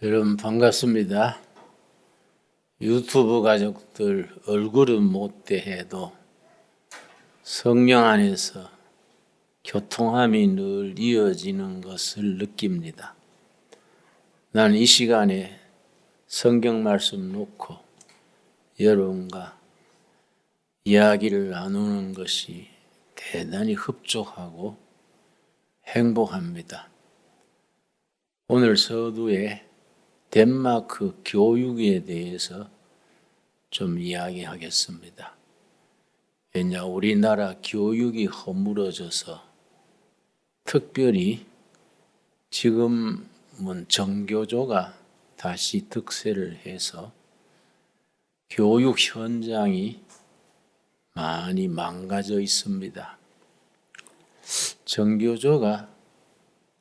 여러분 반갑습니다. 유튜브 가족들 얼굴은 못 대해도 성령 안에서 교통함이 늘 이어지는 것을 느낍니다. 나는 이 시간에 성경 말씀 놓고 여러분과 이야기를 나누는 것이 대단히 흡족하고 행복합니다. 오늘 서두에 덴마크 교육에 대해서 좀 이야기하겠습니다. 왜냐 우리나라 교육이 허물어져서 특별히 지금은 정교조가 다시 득세를 해서 교육 현장이 많이 망가져 있습니다. 정교조가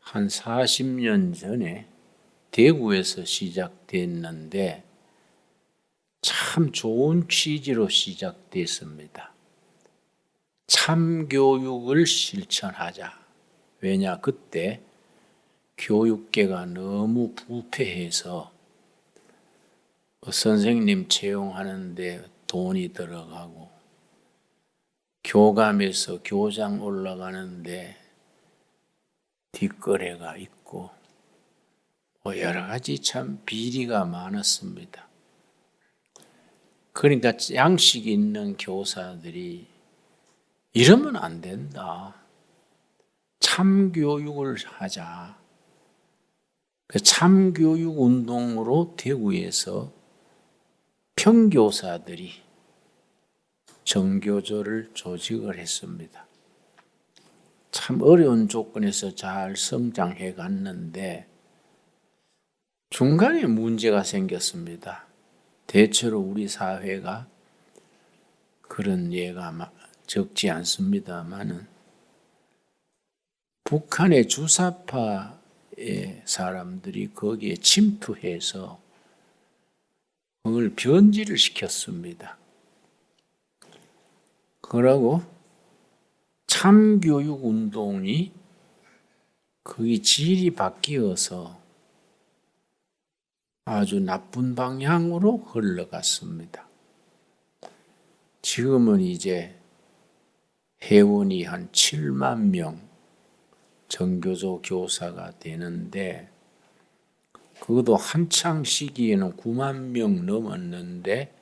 한 40년 전에 대구에서 시작됐는데 참 좋은 취지로 시작됐습니다. 참교육을 실천하자. 왜냐 그때 교육계가 너무 부패해서 선생님 채용하는데 돈이 들어가고 교감에서 교장 올라가는데 뒷거래가 있고 여러 가지 참 비리가 많았습니다. 그러니까 양식 있는 교사들이 이러면 안 된다. 참교육을 하자. 그 참교육 운동으로 대구에서 평교사들이 정교조를 조직을 했습니다. 참 어려운 조건에서 잘 성장해 갔는데 중간에 문제가 생겼습니다. 대체로 우리 사회가 그런 예가 적지 않습니다만은 북한의 주사파의 사람들이 거기에 침투해서 그걸 변질을 시켰습니다. 그러고 참교육 운동이 거기 질이 바뀌어서 아주 나쁜 방향으로 흘러갔습니다. 지금은 이제 회원이 한 7만 명 정교조 교사가 되는데 그것도 한창 시기에는 9만 명 넘었는데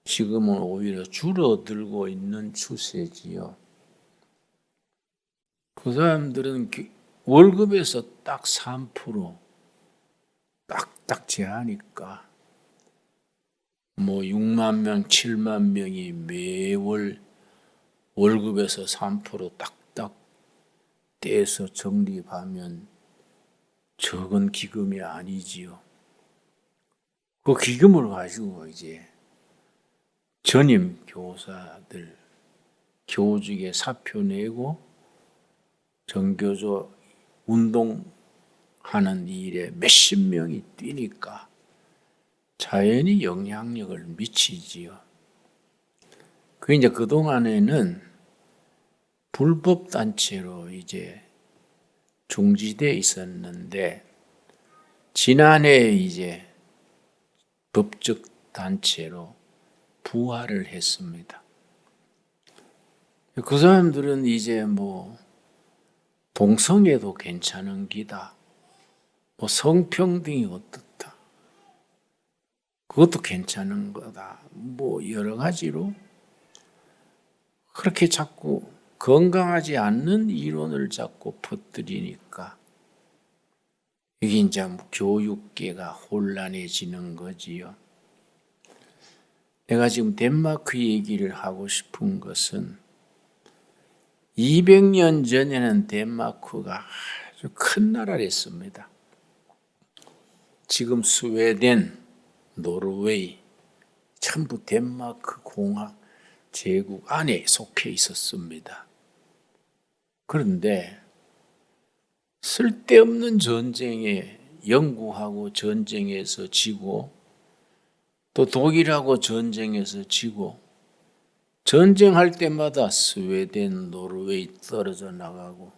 지금은 오히려 줄어들고 있는 추세지요. 그 사람들은 월급에서 딱 3% 딱딱 제하니까 6만 명, 7만 명이 매월 월급에서 3% 딱딱 떼서 적립하면 적은 기금이 아니지요. 그 기금을 가지고 이제 전임 교사들 교직에 사표 내고 정교조 운동하는 일에 몇십 명이 뛰니까 자연히 영향력을 미치지요. 그 이제 그동안에는 불법 단체로 이제 중지돼 있었는데 지난해 이제 법적 단체로 부활을 했습니다. 그 사람들은 이제 동성애도 괜찮은 기다. 성평등이 어떻다. 그것도 괜찮은 거다. 여러 가지로 그렇게 자꾸 건강하지 않는 이론을 자꾸 퍼뜨리니까 이게 이제 교육계가 혼란해지는 거지요. 내가 지금 덴마크 얘기를 하고 싶은 것은 200년 전에는 덴마크가 아주 큰 나라였습니다. 지금 스웨덴, 노르웨이 전부 덴마크 공화 제국 안에 속해 있었습니다. 그런데 쓸데없는 전쟁에 영국하고 전쟁에서 지고 또 독일하고 전쟁에서 지고 전쟁할 때마다 스웨덴, 노르웨이 떨어져 나가고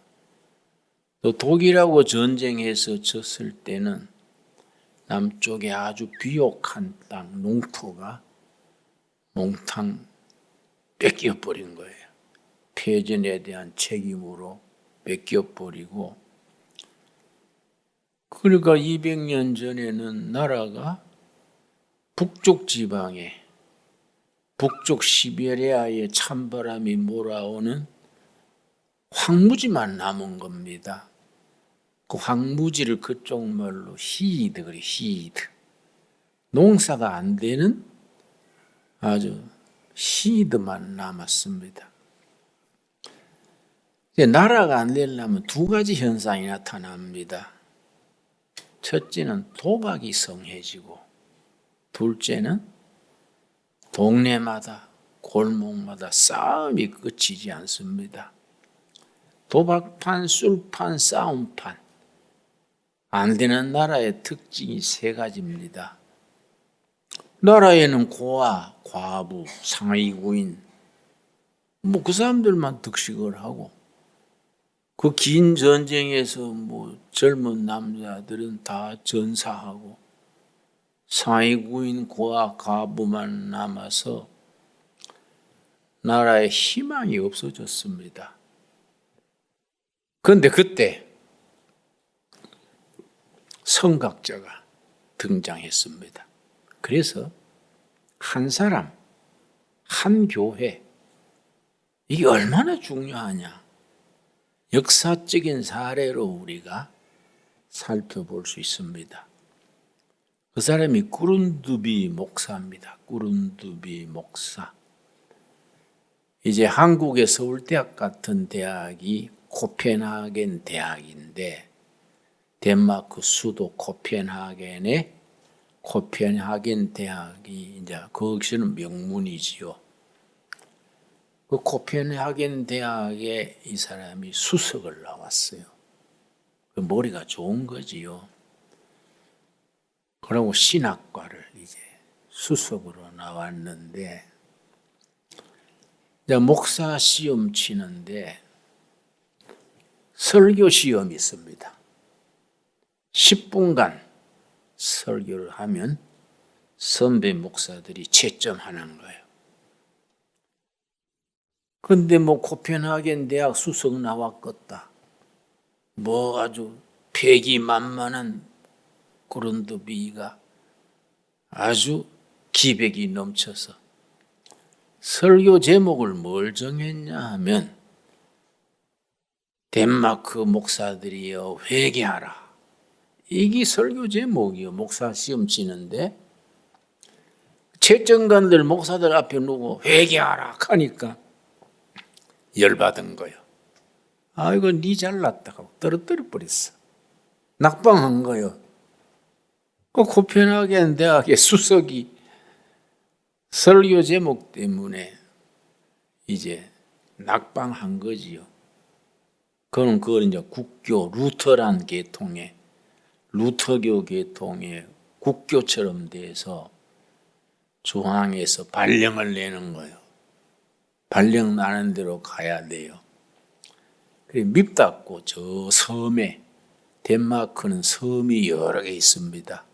또 독일하고 전쟁해서 졌을 때는 남쪽에 아주 비옥한 땅, 농토가 몽탕 뺏겨버린 거예요. 패전에 대한 책임으로 뺏겨버리고, 그러니까 200년 전에는 나라가 북쪽 지방에, 북쪽 시베리아에 찬바람이 몰아오는 황무지만 남은 겁니다. 그 황무지를 그쪽 말로 히이드 그래요. 히이드. 농사가 안 되는 아주 히이드만 남았습니다. 나라가 안 되려면 두 가지 현상이 나타납니다. 첫째는 도박이 성해지고, 둘째는 동네마다 골목마다 싸움이 그치지 않습니다. 도박판, 술판, 싸움판. 안 되는 나라의 특징이 세 가지입니다. 나라에는 고아, 과부, 상위구인, 그 사람들만 득식을 하고, 그 긴 전쟁에서 젊은 남자들은 다 전사하고, 상위구인, 고아, 과부만 남아서 나라의 희망이 없어졌습니다. 그런데 그때 성각자가 등장했습니다. 그래서 한 사람, 한 교회, 이게 얼마나 중요하냐. 역사적인 사례로 우리가 살펴볼 수 있습니다. 그 사람이 꾸룬두비 목사입니다. 꾸룬두비 목사. 이제 한국의 서울대학 같은 대학이 코펜하겐 대학인데, 덴마크 수도 코펜하겐의 코펜하겐 대학이 이제 거기서는 명문이지요. 그 코펜하겐 대학에 이 사람이 수석을 나왔어요. 그 머리가 좋은 거지요. 그러고 신학과를 이제 수석으로 나왔는데, 이제 목사 시험 치는데 설교 시험이 있습니다. 10분간 설교를 하면 선배 목사들이 채점하는 거예요. 근데 코펜하겐 대학 수석 나왔겠다. 아주 패기만만한 꾸룬두비가 아주 기백이 넘쳐서 설교 제목을 뭘 정했냐 하면, 덴마크 목사들이여 회개하라. 이게 설교 제목이요. 목사 시험 치는데 채점관들 목사들 앞에 놓고 회개하라 하니까 열받은 거예요. 이거 니 잘났다 하고 떨어뜨려 버렸어. 낙방한 거예요. 그 코펜하겐 대학의 수석이 설교 제목 때문에 이제 낙방한 거지요. 그걸 이제 국교, 루터란 계통의, 루터교 계통의 국교처럼 돼서 중앙에서 발령을 내는 거예요. 발령 나는 대로 가야 돼요. 그래 밉답고 저 섬에, 덴마크는 섬이 여러 개 있습니다.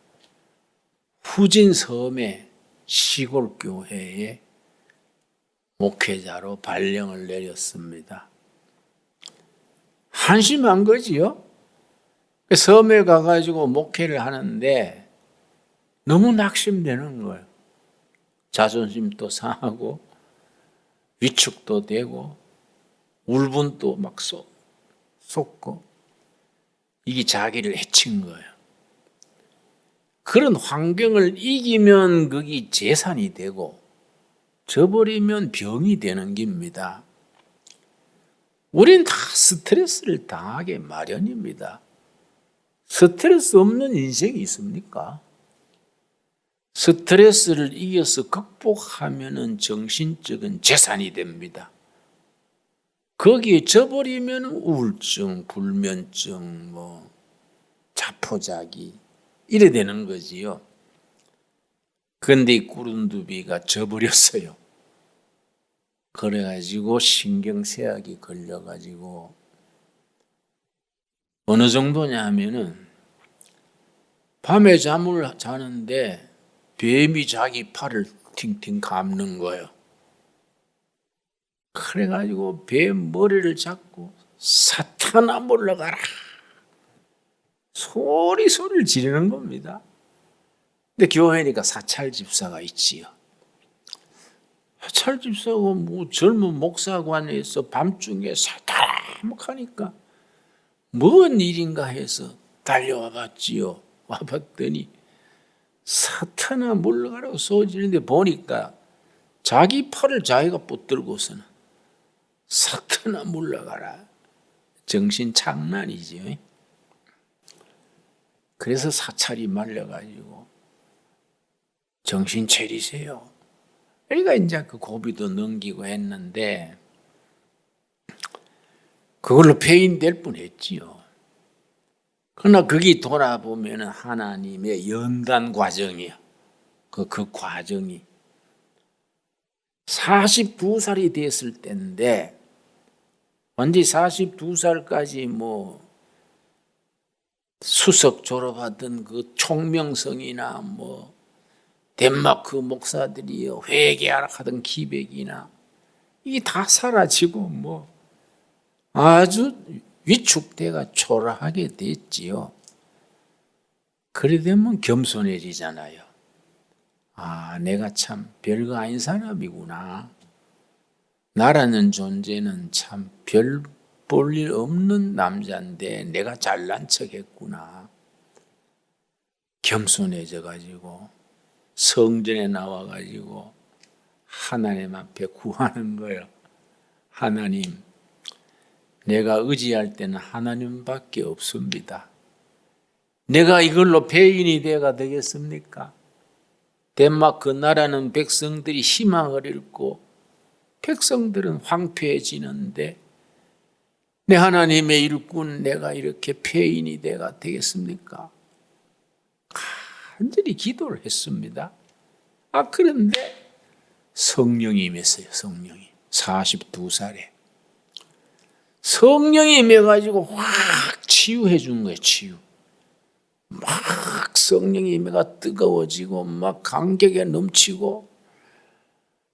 후진 섬의 시골 교회에 목회자로 발령을 내렸습니다. 한심한 거지요. 섬에 가가지고 목회를 하는데 너무 낙심되는 거예요. 자존심도 상하고 위축도 되고 울분도 막 쏟고, 이게 자기를 해친 거예요. 그런 환경을 이기면 그게 재산이 되고 져버리면 병이 되는 겁니다. 우린 다 스트레스를 당하게 마련입니다. 스트레스 없는 인생이 있습니까? 스트레스를 이겨서 극복하면 정신적인 재산이 됩니다. 거기에 져버리면 우울증, 불면증, 자포자기 이래 되는 거지요. 그런데 이 꾸룬두비가 져버렸어요. 그래가지고 신경쇠약이 걸려가지고 어느 정도냐 하면은 밤에 잠을 자는데 뱀이 자기 팔을 팅팅 감는 거예요. 그래가지고 뱀 머리를 잡고 사탄아 물러가라 소리를 지르는 겁니다. 근데 교회니까 사찰 집사가 있지요. 사찰 집사가 뭐 젊은 목사관에서 밤중에 사타하니까 뭔 일인가 해서 달려와 봤지요. 와봤더니 사탄아 물러가라고 소리지르는데 보니까 자기 팔을 자기가 붙들고서는 사탄아 물러가라. 정신 장난이지요. 그래서 사찰이 말려가지고 정신 차리세요. 그러니까 이제 그 고비도 넘기고 했는데 그걸로 폐인될 뻔했지요. 그러나 거기 돌아보면 하나님의 연단 과정이야. 그 과정이 42살이 됐을 때인데 완전히 42살까지 뭐 수석 졸업하던 그 총명성이나 뭐 덴마크 목사들이 회개하라 하던 기백이나 이게 다 사라지고 뭐 아주 위축돼가 초라하게 됐지요. 그래 되면 겸손해지잖아요. 아, 내가 참 별거 아닌 사람이구나. 나라는 존재는 참 별 볼 일 없는 남자인데 내가 잘난 척했구나. 겸손해져가지고 성전에 나와가지고 하나님 앞에 구하는 거예요. 하나님, 내가 의지할 때는 하나님밖에 없습니다. 내가 이걸로 배인이 되어가 되겠습니까? 덴마크 나라는 백성들이 희망을 잃고 백성들은 황폐해지는데 내 하나님의 일꾼 내가 이렇게 폐인이 되어가 되겠습니까? 간절히 기도를 했습니다. 그런데 성령이 임했어요. 성령이 42살에 성령이 임해가지고 확 치유해 준 거예요. 치유. 막 성령이 임해가 뜨거워지고 막 감격에 넘치고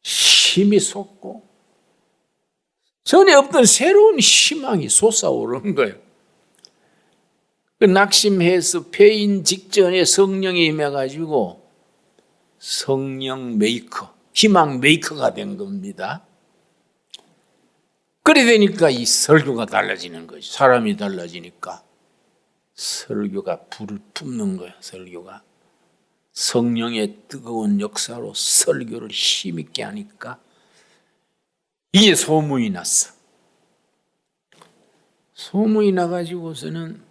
힘이 솟고 전에 없던 새로운 희망이 솟아오르는 거예요. 그 낙심해서 폐인 직전에 성령이 임해가지고 성령 메이커, 희망 메이커가 된 겁니다. 그래 되니까 이 설교가 달라지는 거죠. 사람이 달라지니까 설교가 불을 뿜는 거예요. 설교가 성령의 뜨거운 역사로 설교를 힘있게 하니까 이게 소문이 났어. 소문이 나가지고서는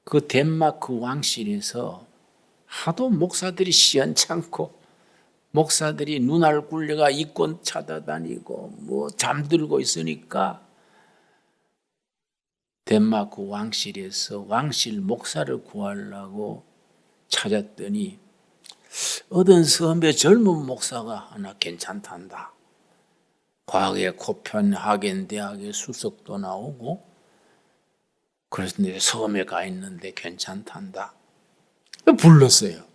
그 덴마크 왕실에서 하도 목사들이 시원찮고 목사들이 눈알 굴려가 이권 찾아다니고 뭐 잠들고 있으니까 덴마크 왕실에서 왕실 목사를 구하려고 찾았더니 어떤 섬에 젊은 목사가 하나 괜찮단다. 과거에 코펜하겐 대학의 수석도 나오고 그래서 내 섬에 가 있는데 괜찮단다. 불렀어요.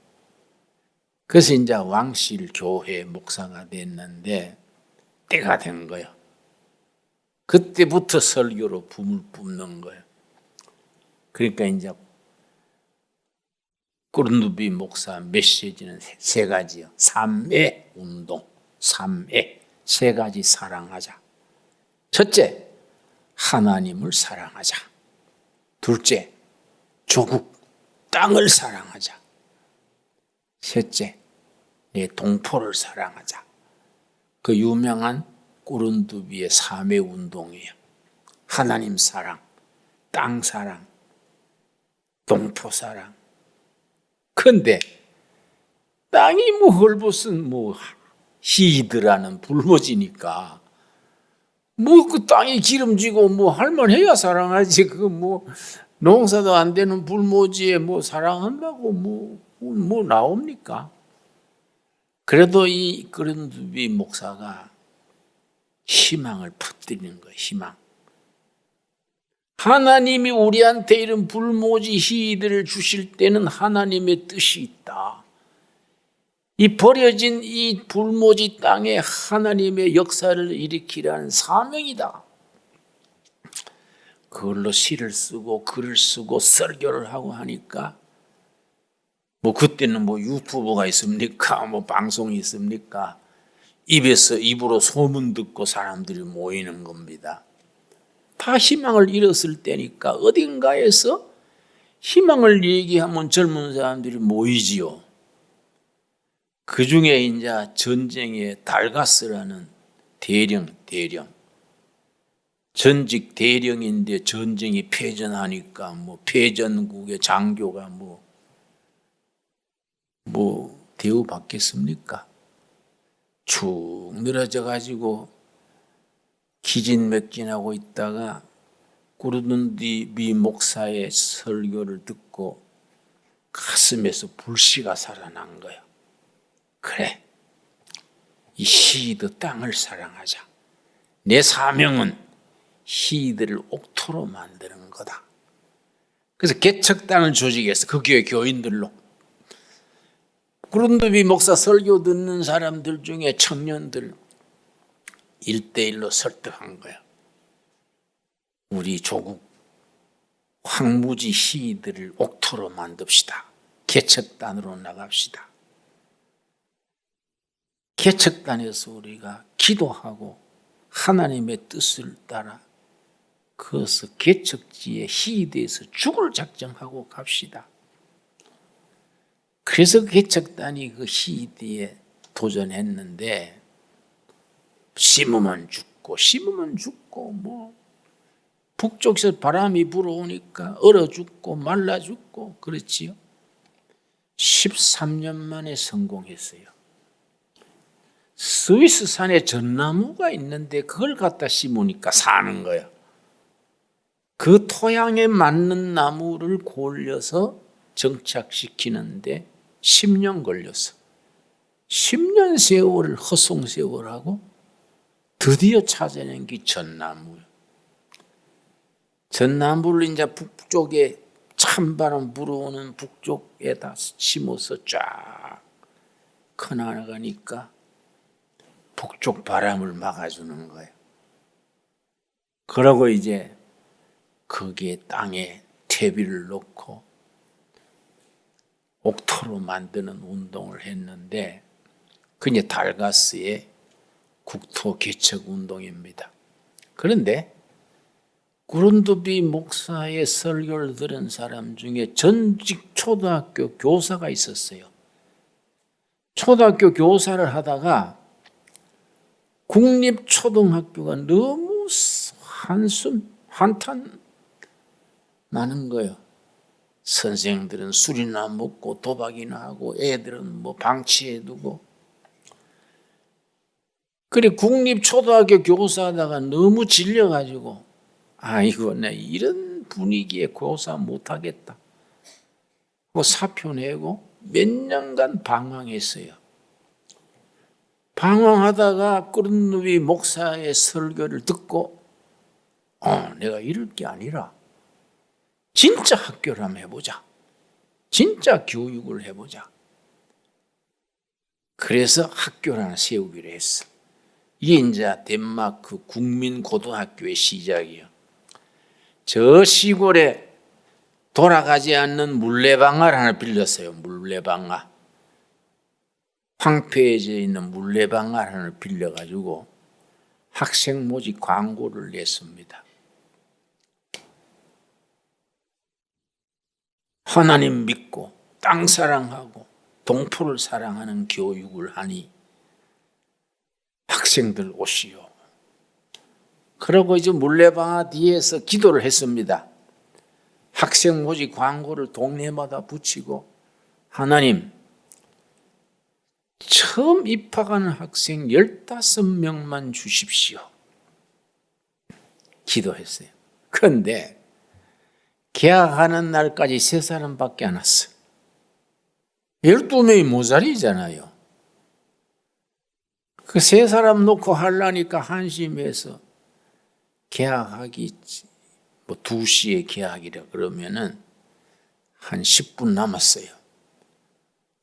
그래서 이제 왕실 교회 목사가 됐는데 때가 된 거예요. 그때부터 설교로 붐을 뿜는 거예요. 그러니까 이제 꾸른누비 목사 메시지는 세 가지요. 삼애 운동, 삼애. 세 가지 사랑하자. 첫째, 하나님을 사랑하자. 둘째, 조국, 땅을 사랑하자. 셋째, 내 동포를 사랑하자. 그 유명한 꾸른두비의 삼애 운동이에요. 하나님 사랑, 땅 사랑, 동포 사랑. 근데 땅이 뭐 헐벗은 뭐 히드라는 불모지니까 뭐 그 땅이 기름지고 뭐 할만해야 사랑하지. 그 뭐 농사도 안 되는 불모지에 뭐 사랑한다고 뭐 나옵니까? 그래도 이 꾸른두비 목사가 희망을 퍼뜨리는 거예요. 희망. 하나님이 우리한테 이런 불모지 희들을 주실 때는 하나님의 뜻이 있다. 이 버려진 이 불모지 땅에 하나님의 역사를 일으키라는 사명이다. 그걸로 시를 쓰고 글을 쓰고 설교를 하고 하니까 뭐 그때는 뭐 유튜브가 있습니까? 뭐 방송이 있습니까? 입에서 입으로 소문 듣고 사람들이 모이는 겁니다. 다 희망을 잃었을 때니까 어딘가에서 희망을 얘기하면 젊은 사람들이 모이지요. 그 중에 이제 전쟁의 달가스라는 대령 전직 대령인데 전쟁이 패전하니까 뭐 패전국의 장교가 뭐 대우받겠습니까? 축 늘어져 가지고 기진맥진하고 있다가 구르든디 목사의 설교를 듣고 가슴에서 불씨가 살아난 거예요. 그래, 이 시드 땅을 사랑하자. 내 사명은 시들을 옥토로 만드는 거다. 그래서 개척 땅을 조직해서 그 교회 교인들로 구른두비 목사 설교 듣는 사람들 중에 청년들 1대1로 설득한 거야. 우리 조국 황무지 시들을 옥토로 만듭시다. 개척단으로 나갑시다. 개척단에서 우리가 기도하고 하나님의 뜻을 따라 그것을 개척지의 시대에서 죽을 작정하고 갑시다. 그래서 개척단이 그 시대에 도전했는데 심으면 죽고 뭐 북쪽에서 바람이 불어오니까 얼어 죽고 말라 죽고 그렇지요. 13년 만에 성공했어요. 스위스 산에 전나무가 있는데 그걸 갖다 심으니까 사는 거예요. 그 토양에 맞는 나무를 골려서 정착시키는데 10년 걸렸어. 10년 세월을 허송세월하고 드디어 찾아낸 게 전나무예요. 전나무를 이제 북쪽에 찬바람 불어오는 북쪽에다 심어서 쫙 커나가니까 북쪽 바람을 막아주는 거예요. 그러고 이제 거기에 땅에 퇴비를 놓고 옥토로 만드는 운동을 했는데 그게 달가스의 국토 개척 운동입니다. 그런데 구른두비 목사의 설교를 들은 사람 중에 전직 초등학교 교사가 있었어요. 초등학교 교사를 하다가 국립초등학교가 너무 한탄 나는 거예요. 선생들은 술이나 먹고 도박이나 하고 애들은 뭐 방치해두고. 그래 국립초등학교 교사하다가 너무 질려가지고 아이고 내 이런 분위기에 교사 못하겠다. 사표 내고 몇 년간 방황했어요. 방황하다가 구른두비 목사의 설교를 듣고 내가 이럴 게 아니라 진짜 학교를 한번 해보자. 진짜 교육을 해보자. 그래서 학교를 하나 세우기로 했어. 이게 이제 덴마크 국민고등학교의 시작이에요. 저 시골에 돌아가지 않는 물레방아를 하나 빌렸어요. 물레방아. 황폐해져 있는 물레방아를 하나 빌려가지고 학생 모집 광고를 냈습니다. 하나님 믿고 땅 사랑하고 동포를 사랑하는 교육을 하니 학생들 오시오. 그러고 이제 물레방아 뒤에서 기도를 했습니다. 학생 모집 광고를 동네마다 붙이고 하나님 처음 입학하는 학생 15명만 주십시오. 기도했어요. 그런데 개학하는 날까지 3사람밖에 안 왔어. 12명이 모자리잖아요. 그 3사람 놓고 하려니까 한심해서 개학하기 뭐 2시에 개학이라 그러면은 한 10분 남았어요.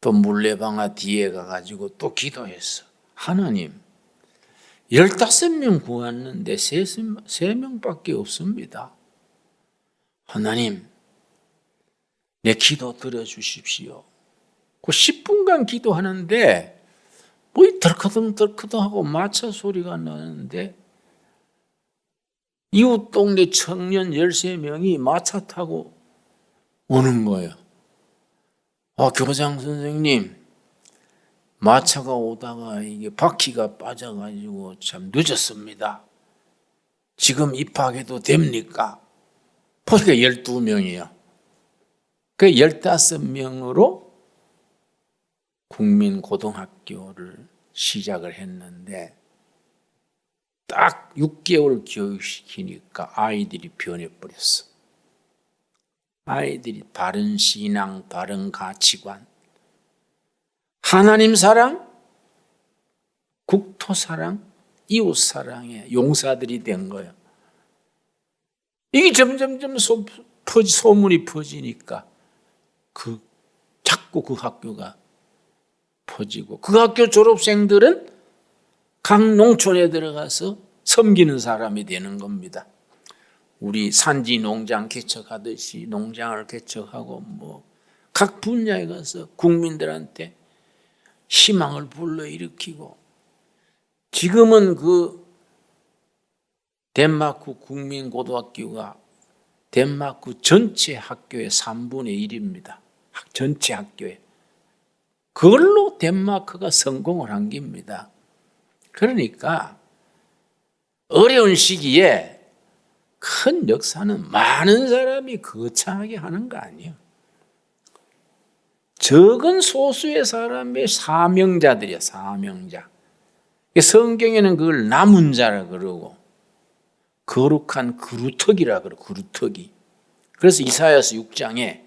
또 물레방아 뒤에 가가지고 또 기도했어. 하나님, 15명 구했는데 3명밖에 없습니다. 하나님, 내 기도 들어주십시오. 그 10분간 기도하는데 뭐 덜커덩 하고 마차 소리가 나는데 이웃 동네 청년 13명이 마차 타고 오는 거예요. 교장 선생님, 마차가 오다가 이게 바퀴가 빠져가지고 참 늦었습니다. 지금 입학해도 됩니까? 보니까 12명이요. 그 15명으로 국민고등학교를 시작을 했는데 딱 6개월 교육시키니까 아이들이 변해버렸어. 아이들이 바른 신앙, 바른 가치관, 하나님 사랑, 국토 사랑, 이웃 사랑의 용사들이 된 거예요. 이게 점점점 소문이 퍼지니까 자꾸 그 학교가 퍼지고 그 학교 졸업생들은 각 농촌에 들어가서 섬기는 사람이 되는 겁니다. 우리 산지 농장 개척하듯이 농장을 개척하고 뭐 각 분야에 가서 국민들한테 희망을 불러일으키고 지금은 그 덴마크 국민고등학교가 덴마크 전체 학교의 3분의 1입니다. 전체 학교에. 그걸로 덴마크가 성공을 한 겁니다. 그러니까 어려운 시기에 큰 역사는 많은 사람이 거창하게 하는 거 아니에요. 적은 소수의 사람의 사명자들이야, 사명자. 성경에는 그걸 남은 자라 그러고 거룩한 그루터기라 그러고 그루터기. 그래서 이사야서 6장에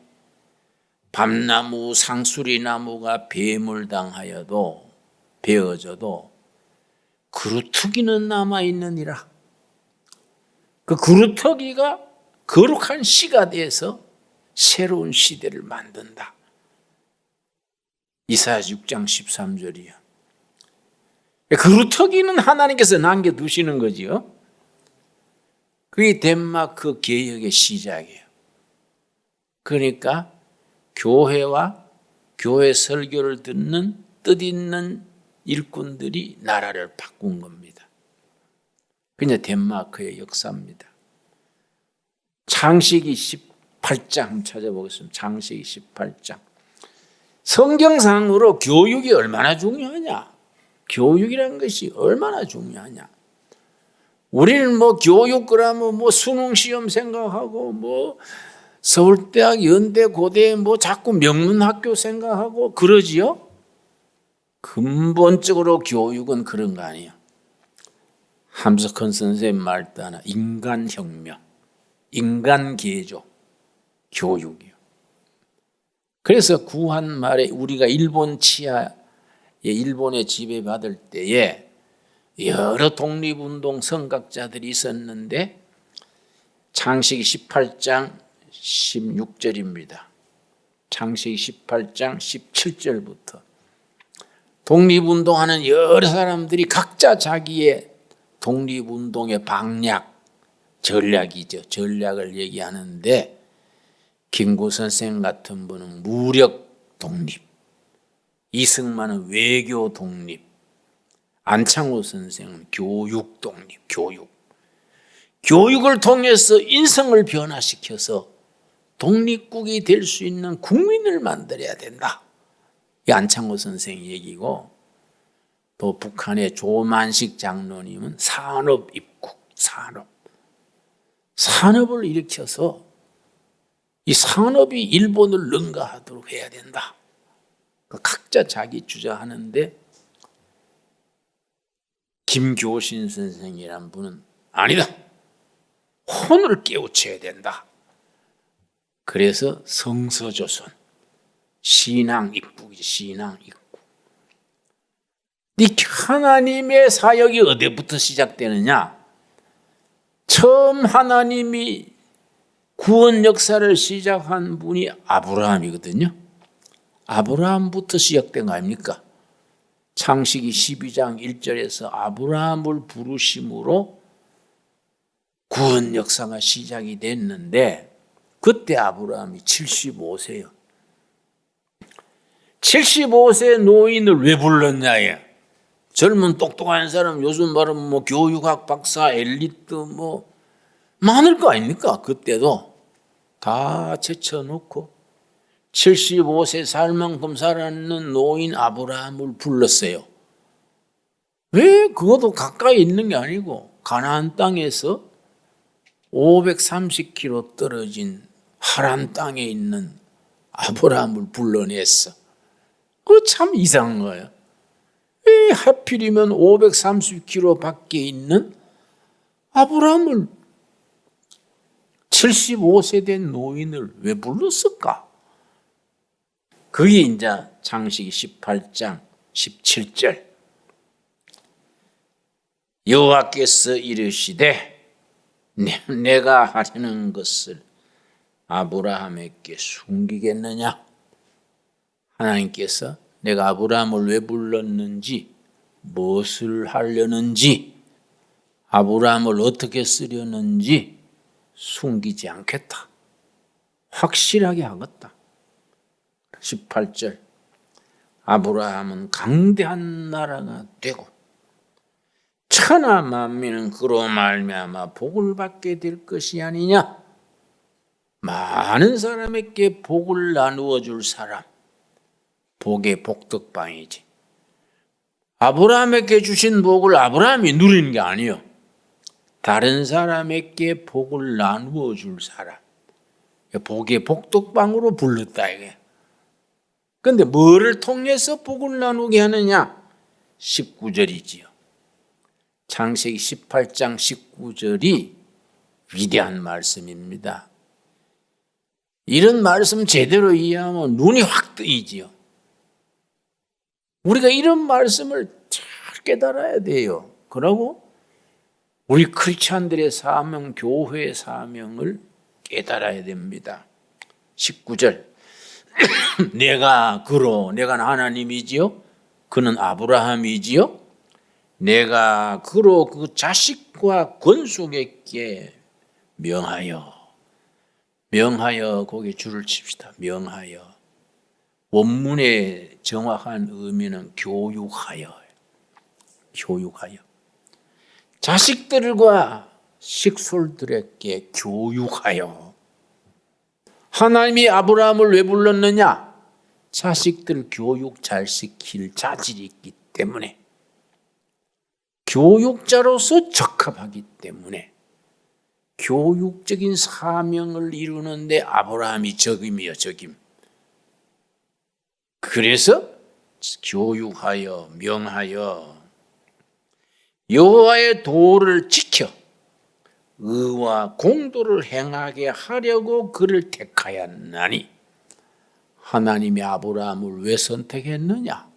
밤나무 상수리나무가 배물당하여도 베어져도 그루터기는 남아있느니라. 그 그루터기가 거룩한 씨가 돼서 새로운 시대를 만든다. 이사야서 6장 13절이요. 그루터기는 하나님께서 남겨두시는 거지요. 그게 덴마크 개혁의 시작이에요. 그러니까 교회와 교회 설교를 듣는 뜻있는 일꾼들이 나라를 바꾼 겁니다. 그게 덴마크의 역사입니다. 창세기 18장 한번 찾아보겠습니다. 창세기 18장. 성경상으로 교육이 얼마나 중요하냐? 교육이라는 것이 얼마나 중요하냐? 우리는 뭐 교육 그러면 뭐 수능 시험 생각하고 뭐 서울대학, 연대, 고대 뭐 자꾸 명문학교 생각하고 그러지요? 근본적으로 교육은 그런 거 아니에요. 함석헌 선생님 말 따라 인간혁명, 인간개조, 교육이요. 그래서 구한 말에 우리가 일본 치하에 일본에 지배받을 때에 여러 독립운동 선각자들이 있었는데 창세기 18장 16절입니다. 창세기 18장 17절부터 독립운동하는 여러 사람들이 각자 자기의 독립운동의 방략, 전략이죠. 전략을 얘기하는데 김구 선생 같은 분은 무력 독립, 이승만은 외교 독립, 안창호 선생은 교육 독립, 교육을 통해서 인성을 변화시켜서 독립국이 될 수 있는 국민을 만들어야 된다. 이 안창호 선생 얘기고 또 북한의 조만식 장로님은 산업 입국, 산업을 일으켜서 이 산업이 일본을 능가하도록 해야 된다. 각자 자기 주장하는데 김교신 선생이란 분은 아니다. 혼을 깨우쳐야 된다. 그래서 성서조선, 신앙 입국이지, 신앙 입국. 이 하나님의 사역이 어디부터 시작되느냐? 처음 하나님이 구원 역사를 시작한 분이 아브라함이거든요. 아브라함부터 시작된 거 아닙니까? 창세기 12장 1절에서 아브라함을 부르심으로 구원 역사가 시작이 됐는데 그때 아브라함이 75세요. 75세 노인을 왜 불렀냐예요. 젊은 똑똑한 사람, 요즘 말하면 뭐 교육학 박사, 엘리트 뭐 많을 거 아닙니까? 그때도 다 제쳐놓고 75세 살 만큼 살았는 노인 아브라함을 불렀어요. 왜? 그것도 가까이 있는 게 아니고 가나안 땅에서 530km 떨어진 하란 땅에 있는 아브라함을 불러냈어. 그거 참 이상한 거예요. 왜 하필이면 530km 밖에 있는 아브라함을 75세 된 노인을 왜 불렀을까? 그게 이제 창세기 18장 17절. 여호와께서 이르시되 내가 하려는 것을 아브라함에게 숨기겠느냐? 하나님께서 내가 아브라함을 왜 불렀는지, 무엇을 하려는지, 아브라함을 어떻게 쓰려는지 숨기지 않겠다. 확실하게 하겠다. 18절. 아브라함은 강대한 나라가 되고 천하 만민은 그로 말미암아 복을 받게 될 것이 아니냐. 많은 사람에게 복을 나누어 줄 사람. 복의 복덕방이지. 아브라함에게 주신 복을 아브라함이 누리는 게 아니에요. 다른 사람에게 복을 나누어 줄 사람. 복의 복덕방으로 불렀다 이게. 그런데 뭐를 통해서 복을 나누게 하느냐? 19절이지요. 창세기 18장 19절이 위대한 말씀입니다. 이런 말씀 제대로 이해하면 눈이 확 뜨이지요. 우리가 이런 말씀을 잘 깨달아야 돼요. 그러고 우리 크리스찬들의 사명, 교회의 사명을 깨달아야 됩니다. 19절. 내가 하나님이지요. 그는 아브라함이지요. 내가 그로 그 자식과 권속에게 명하여 거기에 줄을 칩시다. 명하여. 원문의 정확한 의미는 교육하여. 자식들과 식솔들에게 교육하여. 하나님이 아브라함을 왜 불렀느냐? 자식들 교육 잘 시킬 자질이 있기 때문에. 교육자로서 적합하기 때문에. 교육적인 사명을 이루는데 아브라함이 적임이요, 적임. 그래서 교육하여, 명하여 여호와의 도를 지켜 의와 공도를 행하게 하려고 그를 택하였나니. 하나님이 아브라함을 왜 선택했느냐?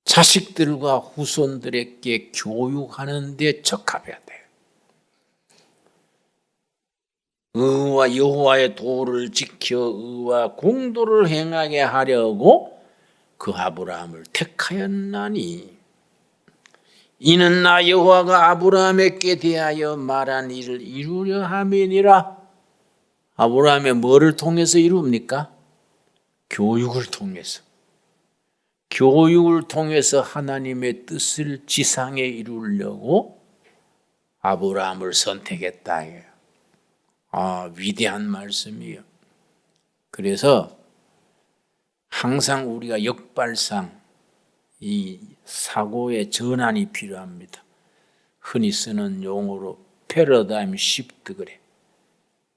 자식들과 후손들에게 교육하는 데 적합해야 돼요. 의와 여호와의 도를 지켜 의와 공도를 행하게 하려고 그 아브라함을 택하였나니. 이는 나 여호와가 아브라함에게 대하여 말한 일을 이루려 함이니라. 아브라함의 뭐를 통해서 이룹니까? 교육을 통해서. 교육을 통해서 하나님의 뜻을 지상에 이루려고 아브라함을 선택했다. 위대한 말씀이에요. 그래서 항상 우리가 역발상, 이 사고의 전환이 필요합니다. 흔히 쓰는 용어로 패러다임 시프트 그래.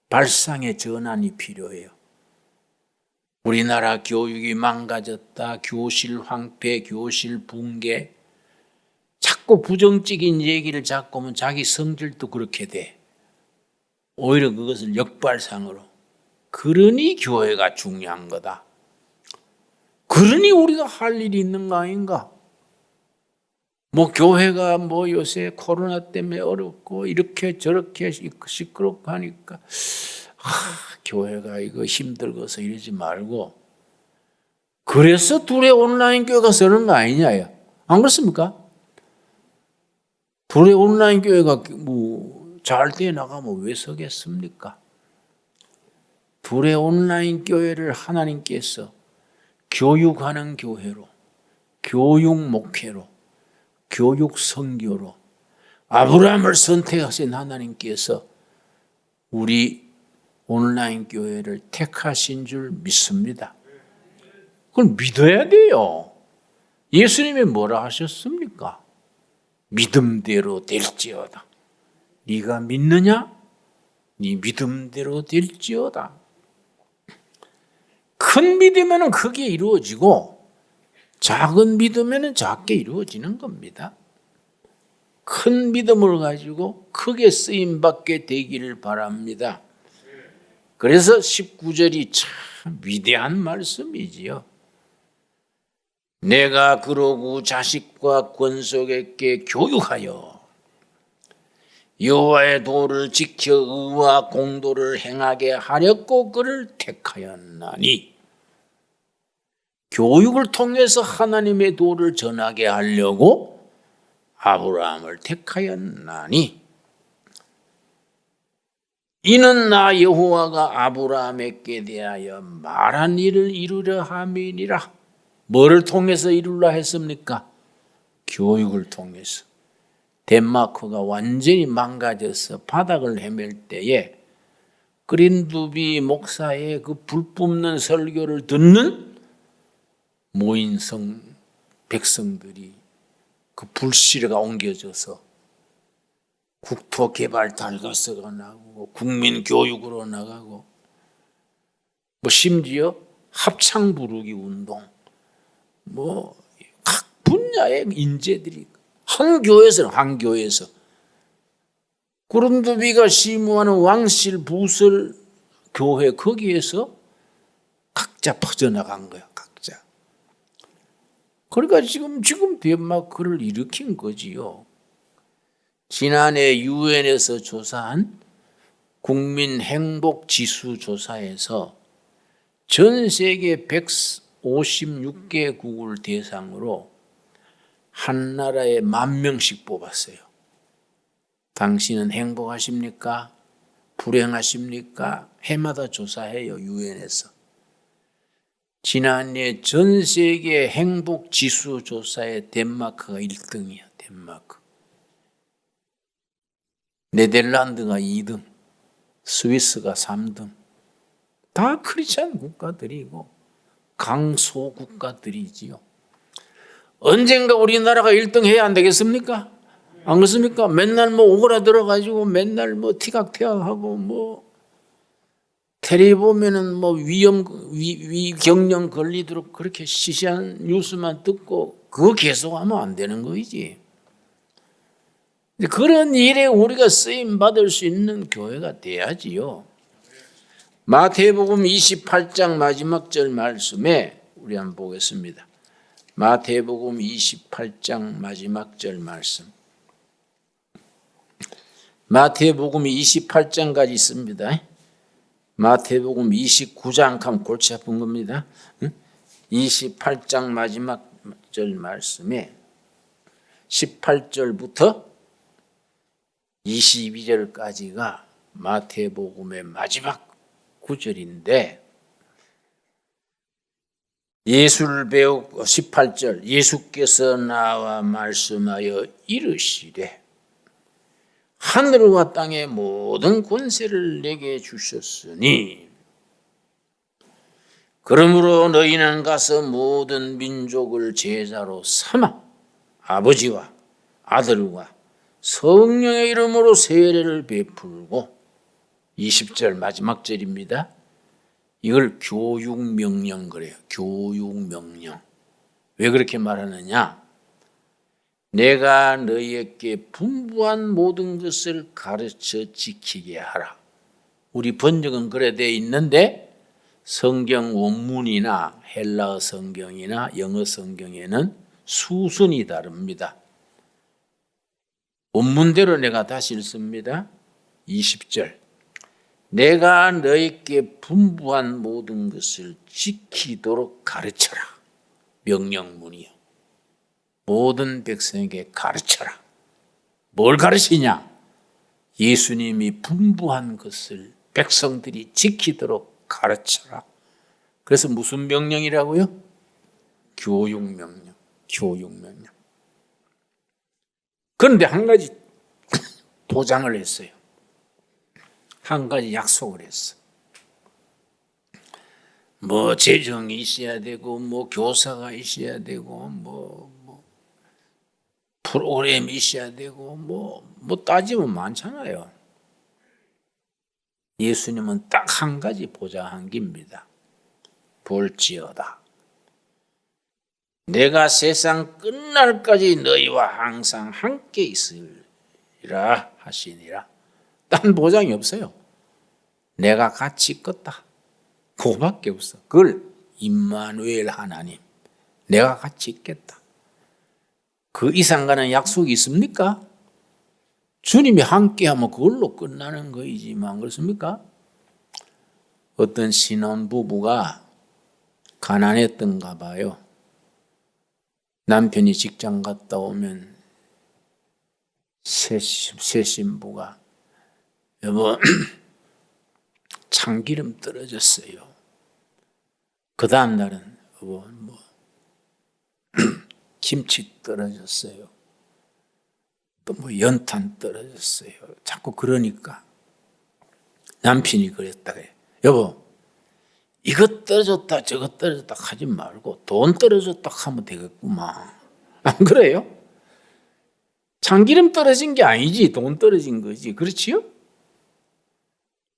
발상의 전환이 필요해요. 우리나라 교육이 망가졌다, 교실 황폐, 교실 붕괴, 자꾸 부정적인 얘기를 자꾸 하면 자기 성질도 그렇게 돼. 오히려 그것을 역발상으로. 그러니 교회가 중요한 거다. 그러니 우리가 할 일이 있는 거 아닌가? 뭐 교회가 뭐 요새 코로나 때문에 어렵고 이렇게 저렇게 시끄럽고 하니까 교회가 이거 힘들어서 이러지 말고, 그래서 둘의 온라인 교회가 서는 거 아니냐? 안 그렇습니까? 둘의 온라인 교회가 뭐 잘 돼 나가면 왜 서겠습니까? 둘의 온라인 교회를 하나님께서 교육하는 교회로, 교육 목회로, 교육 선교로 아브라함을 선택하신 하나님께서 우리 온라인 교회를 택하신 줄 믿습니다. 그걸 믿어야 돼요. 예수님이 뭐라 하셨습니까? 믿음대로 될지어다. 네가 믿느냐? 네 믿음대로 될지어다. 큰 믿음에는 크게 이루어지고 작은 믿음에는 작게 이루어지는 겁니다. 큰 믿음을 가지고 크게 쓰임받게 되기를 바랍니다. 그래서 19절이 참 위대한 말씀이지요. 내가 그러고 자식과 권속에게 교육하여 여호와의 도를 지켜 의와 공도를 행하게 하려고 그를 택하였나니, 교육을 통해서 하나님의 도를 전하게 하려고 아브라함을 택하였나니, 이는 나 여호와가 아브라함에게 대하여 말한 일을 이루려 함이니라. 뭐를 통해서 이루려 했습니까? 교육을 통해서. 덴마크가 완전히 망가져서 바닥을 헤맬 때에 그린두비 목사의 그 불뿜는 설교를 듣는 모인성 백성들이 그 불씨가 옮겨져서 국토개발 달가스가 나고 국민교육으로 나가고, 뭐 심지어 합창 부르기 운동, 뭐 각 분야의 인재들이 한 교회에서 구름두비가 시무하는 왕실 부설 교회, 거기에서 각자 퍼져나간 거야, 각자. 그러니까 지금 덴마크를 일으킨 거지요. 지난해 유엔에서 조사한 국민 행복 지수 조사에서 전 세계 156개국을 대상으로 한 나라에 10,000명씩 뽑았어요. 당신은 행복하십니까? 불행하십니까? 해마다 조사해요, 유엔에서. 지난해 전 세계 행복 지수 조사에 덴마크가 1등이야, 덴마크. 네덜란드가 2등, 스위스가 3등. 다 크리스찬 국가들이고 강소 국가들이지요. 언젠가 우리나라가 1등 해야 안 되겠습니까? 안 그렇습니까? 맨날 뭐 오그라들어가지고 맨날 뭐 티각태각하고 뭐 텔레비 보면은 뭐 위경련 걸리도록 그렇게 시시한 뉴스만 듣고 그거 계속하면 안 되는 거이지. 그런 일에 우리가 쓰임 받을 수 있는 교회가 돼야지요. 마태복음 28장 마지막 절 말씀에 우리 한번 보겠습니다. 마태복음 28장 마지막 절 말씀. 마태복음 28장까지 있습니다. 마태복음 29장 하면 골치 아픈 겁니다. 28장 마지막 절 말씀에 18절부터 22절까지가 마태복음의 마지막 구절인데, 예수를 배우고 18절, 예수께서 나와 말씀하여 이르시되 하늘과 땅의 모든 권세를 내게 주셨으니 그러므로 너희는 가서 모든 민족을 제자로 삼아 아버지와 아들과 성령의 이름으로 세례를 베풀고, 20절 마지막 절입니다. 이걸 교육명령 그래요. 교육명령. 왜 그렇게 말하느냐? 내가 너희에게 분부한 모든 것을 가르쳐 지키게 하라. 우리 번역은 그래 되어 있는데 성경 원문이나 헬라어 성경이나 영어 성경에는 수순이 다릅니다. 원문대로 내가 다시 읽습니다. 20절. 내가 너희께 분부한 모든 것을 지키도록 가르쳐라. 명령문이요. 모든 백성에게 가르쳐라. 뭘 가르치냐? 예수님이 분부한 것을 백성들이 지키도록 가르쳐라. 그래서 무슨 명령이라고요? 교육명령. 교육명령. 그런데 한 가지 보장을 했어요. 한 가지 약속을 했어. 뭐 재정이 있어야 되고, 뭐 교사가 있어야 되고, 뭐 프로그램이 있어야 되고, 뭐 따지면 많잖아요. 예수님은 딱 한 가지 보장한 겁니다. 볼지어다. 내가 세상 끝날까지 너희와 항상 함께 있으리라 하시니라. 딴 보장이 없어요. 내가 같이 있겠다. 그거밖에 없어. 그걸 임마누엘 하나님, 내가 같이 있겠다. 그 이상 가는 약속이 있습니까? 주님이 함께하면 그걸로 끝나는 거이지만 그렇습니까? 어떤 신혼부부가 가난했던가 봐요. 남편이 직장 갔다 오면 새 신부가 여보 참기름 떨어졌어요. 그 다음 날은 여보 김치 떨어졌어요. 또 연탄 떨어졌어요. 자꾸 그러니까 남편이 그랬다 그래. 여보 이것 떨어졌다 저것 떨어졌다 하지 말고 돈 떨어졌다 하면 되겠구만. 안 그래요? 참기름 떨어진 게 아니지 돈 떨어진 거지. 그렇지요?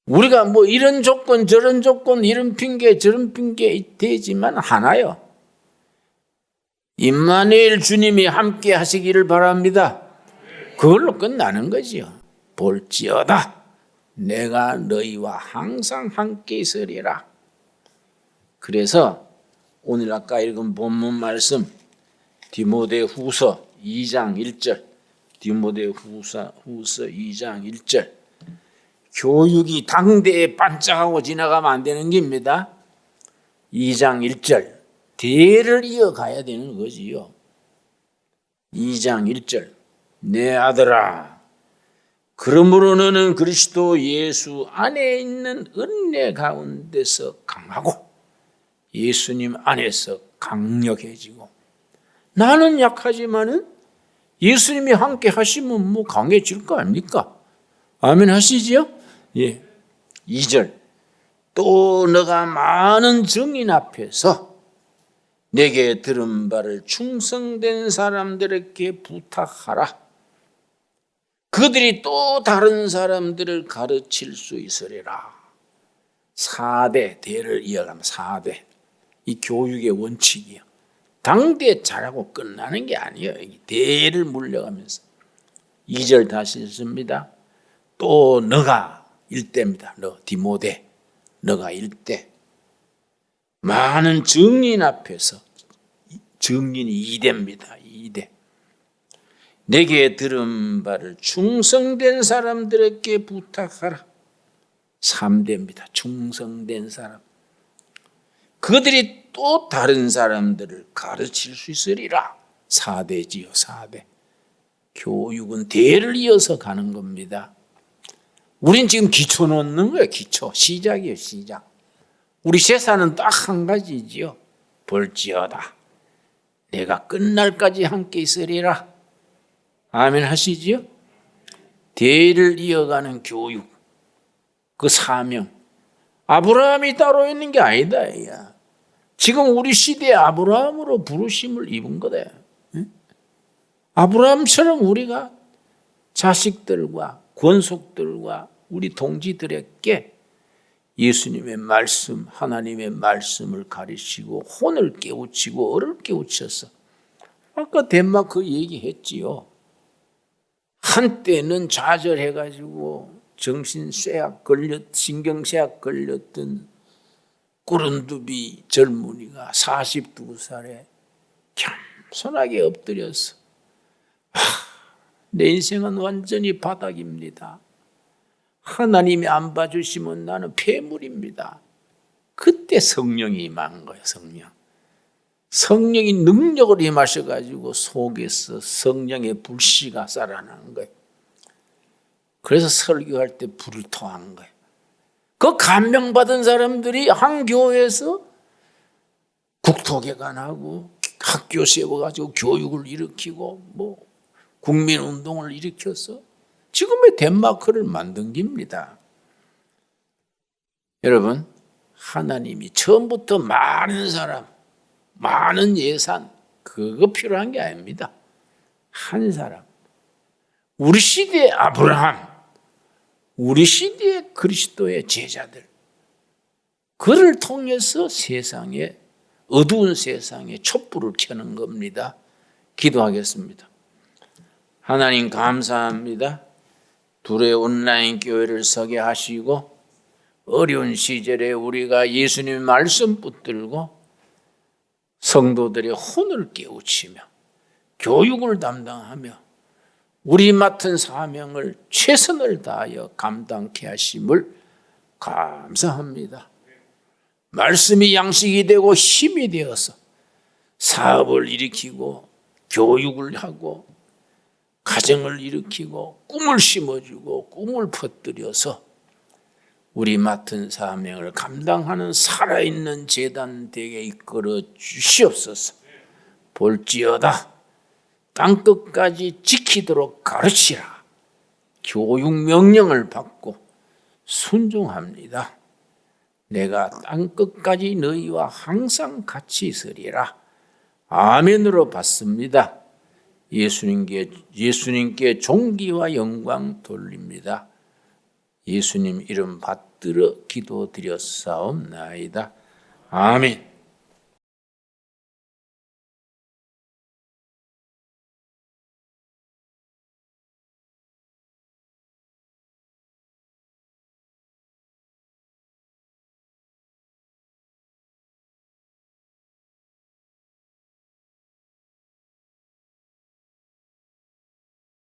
우리가 이런 조건 저런 조건 이런 핑계 저런 핑계 되지만 하나요. 임마누엘 주님이 함께 하시기를 바랍니다. 그걸로 끝나는 거지요. 볼지어다 내가 너희와 항상 함께 있으리라. 그래서 오늘 아까 읽은 본문 말씀 디모데후서 2장 1절 디모데후서 2장 1절 교육이 당대에 반짝하고 지나가면 안 되는 겁니다. 2장 1절 대를 이어가야 되는 거지요. 2장 1절 내 아들아 그러므로 너는 그리스도 예수 안에 있는 은혜 가운데서 강하고 예수님 안에서 강력해지고 나는 약하지만은 예수님이 함께 하시면 강해질 거 아닙니까? 아멘 하시지요? 예. 2절 또 너가 많은 증인 앞에서 내게 들은 바를 충성된 사람들에게 부탁하라. 그들이 또 다른 사람들을 가르칠 수 있으리라. 4대 대를 이어가면 4대 이 교육의 원칙이요. 당대 잘하고 끝나는 게 아니에요. 대를 물려가면서 2절 다시 읽습니다. 또 너가 일대입니다. 너 디모데 너가 일대 많은 증인 앞에서 증인이 2대입니다. 2대 내게 들은 바를 충성된 사람들에게 부탁하라. 3대입니다. 충성된 사람 그들이 또 다른 사람들을 가르칠 수 있으리라. 4대지요. 4대 교육은 대를 이어서 가는 겁니다. 우린 지금 기초 놓는 거예요. 기초 시작이에요. 시작. 우리 제사는 딱 한 가지지요. 볼지어다 내가 끝날까지 함께 있으리라. 아멘 하시지요? 대를 이어가는 교육 그 사명 아브라함이 따로 있는 게 아니다. 야. 지금 우리 시대에 아브라함으로 부르심을 입은 거다. 아브라함처럼 우리가 자식들과 권속들과 우리 동지들에게 예수님의 말씀, 하나님의 말씀을 가르치고 혼을 깨우치고 어를 깨우쳐서 아까 덴마크 얘기했지요. 한때는 좌절해가지고 신경쇠약 걸렸던 꾸른두비 젊은이가 42살에 겸손하게 엎드려서 내 인생은 완전히 바닥입니다. 하나님이 안 봐주시면 나는 폐물입니다. 그때 성령이 임한 거예요. 성령이 능력을 임하셔가지고 속에서 성령의 불씨가 살아나는 거예요. 그래서 설교할 때 불을 토한 거예요. 그 감명받은 사람들이 한 교회에서 국토개관하고 학교 세워가지고 교육을 일으키고 뭐 국민운동을 일으켜서 지금의 덴마크를 만든 겁니다. 여러분, 하나님이 처음부터 많은 사람, 많은 예산, 그거 필요한 게 아닙니다. 한 사람. 우리 시대의 아브라함, 우리 시대의 그리스도의 제자들, 그를 통해서 세상에, 어두운 세상에 촛불을 켜는 겁니다. 기도하겠습니다. 하나님 감사합니다. 둘의 온라인 교회를 서게 하시고 어려운 시절에 우리가 예수님의 말씀 붙들고 성도들의 혼을 깨우치며 교육을 담당하며 우리 맡은 사명을 최선을 다하여 감당케 하심을 감사합니다. 말씀이 양식이 되고 힘이 되어서 사업을 일으키고 교육을 하고 가정을 일으키고 꿈을 심어주고 꿈을 퍼뜨려서 우리 맡은 사명을 감당하는 살아있는 제단 되게 이끌어 주시옵소서. 볼지어다 땅끝까지 지키도록 가르치라. 교육 명령을 받고 순종합니다. 내가 땅끝까지 너희와 항상 같이 있으리라. 아멘으로 받습니다. 예수님께 존귀와 영광 돌립니다. 예수님 이름 받들어 기도드렸사옵나이다. 아멘.